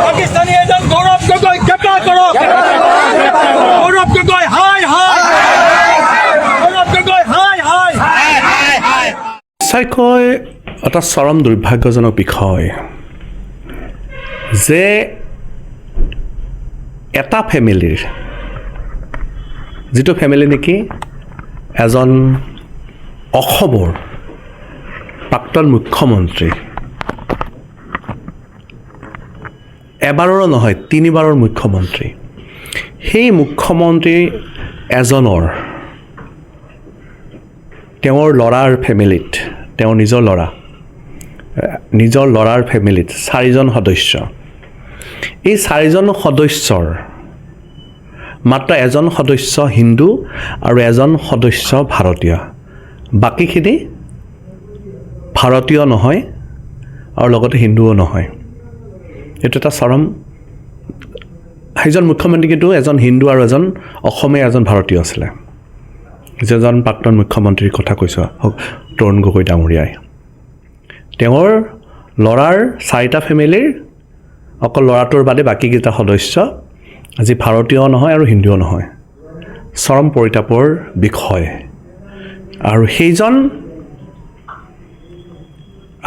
Pakistani agent গৌৰব গগৈ গ্ৰেপ্তাৰ কৰো গৌৰব গগৈ হাই হাই গৌৰব গগৈ হাই হাই সঁচাকৈ এটা চৰম দুৰ্ভাগ্যজনক বিষয় যে এটা ফেমিলিৰ যিটো ফেমিলি নেকি এজন অসমৰ প্ৰাক্তন মুখ্যমন্ত্ৰী এবাৰৰো নহয় তিনিবাৰৰ মুখ্যমন্ত্ৰী সেই মুখ্যমন্ত্ৰী এজনৰ তেওঁৰ ল'ৰাৰ ফেমিলিত তেওঁৰ নিজৰ ল'ৰাৰ ফেমিলিত 4জন সদস্য এই 4জন সদস্যৰ মাত্ৰ এজন সদস্য হিন্দু আৰু এজন সদস্য ভাৰতীয় বাকীখিনি ভাৰতীয় নহয় আৰু লগতে হিন্দুও নহয় এইটো এটা চৰম সেইজন মুখ্যমন্ত্ৰী কিন্তু এজন হিন্দু আৰু এজন অসমীয়া এজন ভাৰতীয় আছিলে যেজন প্ৰাক্তন মুখ্যমন্ত্ৰীৰ কথা কৈছোঁ তৰুণ গগৈ ডাঙৰীয়াই তেওঁৰ ল'ৰাৰ 4টা ফেমিলিৰ অকল ল'ৰাটোৰ বাদে বাকীকেইটা সদস্য আজি ভাৰতীয় নহয় আৰু হিন্দুও নহয় চৰম পৰিতাপৰ বিষয় আৰু সেইজন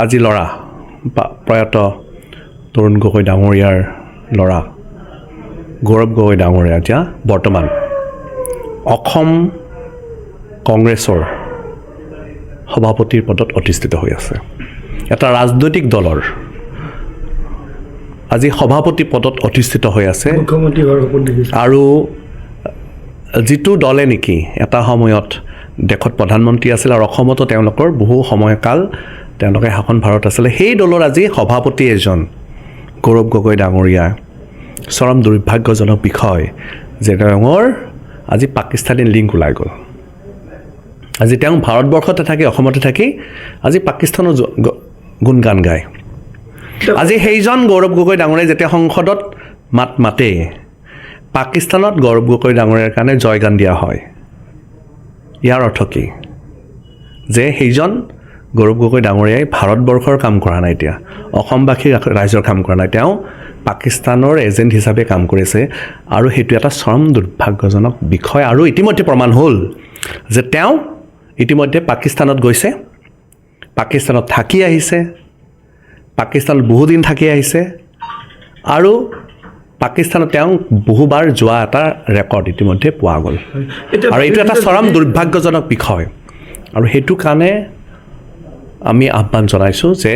আজি ল'ৰা প্ৰয়াত তৰুণ গগৈ ডাঙৰীয়াৰ ল'ৰা গৌৰৱ গগৈ ডাঙৰীয়া এতিয়া বৰ্তমান অসম কংগ্ৰেছৰ সভাপতিৰ পদত অধিষ্ঠিত হৈ আছে এটা ৰাজনৈতিক দলৰ আজি সভাপতি পদত অধিষ্ঠিত হৈ আছে মুখ্যমন্ত্ৰী হোৱাৰ সপোন দেখিছে আৰু যিটো দলে নেকি এটা সময়ত দেশত প্ৰধানমন্ত্ৰী আছিল আৰু অসমতো তেওঁলোকৰ বহু সময়কাল তেওঁলোকে শাসনভাৰত আছিলে সেই দলৰ আজি সভাপতি এজন গৌৰৱ গগৈ ডাঙৰীয়া চৰম দুৰ্ভাগ্যজনক বিষয় যে তেওঁৰ আজি পাকিস্তানী লিংক ওলাই গ'ল আজি তেওঁ ভাৰতবৰ্ষতে থাকি অসমতে থাকি আজি পাকিস্তানৰ গুণগান গায় আজি সেইজন গৌৰৱ গগৈ ডাঙৰীয়াই যেতিয়া সংসদত মাতে পাকিস্তানত গৌৰৱ গগৈ ডাঙৰীয়াৰ কাৰণে জয়গান দিয়া হয় ইয়াৰ অৰ্থ কি যে সেইজন গৌৰৱ গগৈ ডাঙৰীয়াই ভাৰতবৰ্ষৰ কাম কৰা নাই এতিয়া অসমবাসী ৰাইজৰ কাম কৰা নাই তেওঁ পাকিস্তানৰ এজেণ্ট হিচাপে কাম কৰিছে আৰু সেইটো এটা চৰম দুৰ্ভাগ্যজনক বিষয় আৰু ইতিমধ্যে প্ৰমাণ হ'ল যে তেওঁ ইতিমধ্যে পাকিস্তানত গৈছে পাকিস্তানত থাকি আহিছে পাকিস্তানত বহুদিন থাকি আহিছে আৰু পাকিস্তানত তেওঁ বহুবাৰ যোৱা এটা ৰেকৰ্ড ইতিমধ্যে পোৱা গ'ল আৰু এইটো এটা চৰম দুৰ্ভাগ্যজনক বিষয় আৰু সেইটো কাৰণে আমি আহ্বান জনাইছোঁ যে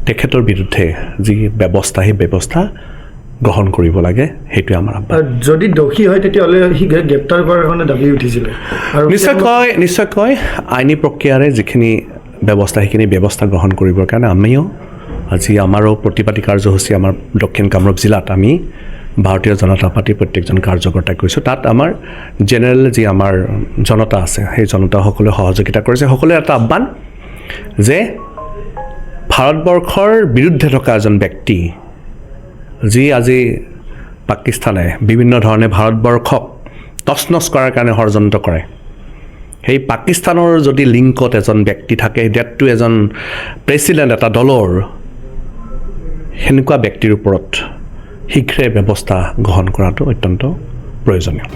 তেখেতৰ বিৰুদ্ধে যি ব্যৱস্থা সেই ব্যৱস্থা গ্ৰহণ কৰিব লাগে সেইটোৱে আমাৰ আহ্বান যদি দোষী হয় তেতিয়াহ'লে সি গ্ৰেপ্তাৰ কৰাৰ কাৰণে দাবী উঠিছিলে আৰু নিশ্চয়কৈ আইনী প্ৰক্ৰিয়াৰে যিখিনি ব্যৱস্থা সেইখিনি ব্যৱস্থা গ্ৰহণ কৰিবৰ কাৰণে আমিও আজি আমাৰো প্ৰতিবাদী কাৰ্যসূচী আমাৰ দক্ষিণ কামৰূপ জিলাত আমি ভাৰতীয় জনতা পাৰ্টীৰ প্ৰত্যেকজন কাৰ্যকৰ্তাই কৈছোঁ তাত আমাৰ জেনেৰেল যি আমাৰ জনতা আছে সেই জনতাসকলে সহযোগিতা কৰিছে সকলোৰে এটা আহ্বান যে ভাৰতবৰ্ষৰ বিৰুদ্ধে থকা এজন ব্যক্তি যি আজি পাকিস্তানে বিভিন্ন ধৰণে ভাৰতবৰ্ষক তছনছ কৰাৰ কাৰণে ষড়যন্ত্ৰ কৰে সেই পাকিস্তানৰ যদি লিংকত এজন ব্যক্তি থাকে ডেটটো এজন প্ৰেচিডেণ্ট এটা দলৰ সেনেকুৱা ব্যক্তিৰ ওপৰত শীঘ্ৰে ব্যৱস্থা গ্ৰহণ কৰাটো অত্যন্ত প্ৰয়োজনীয়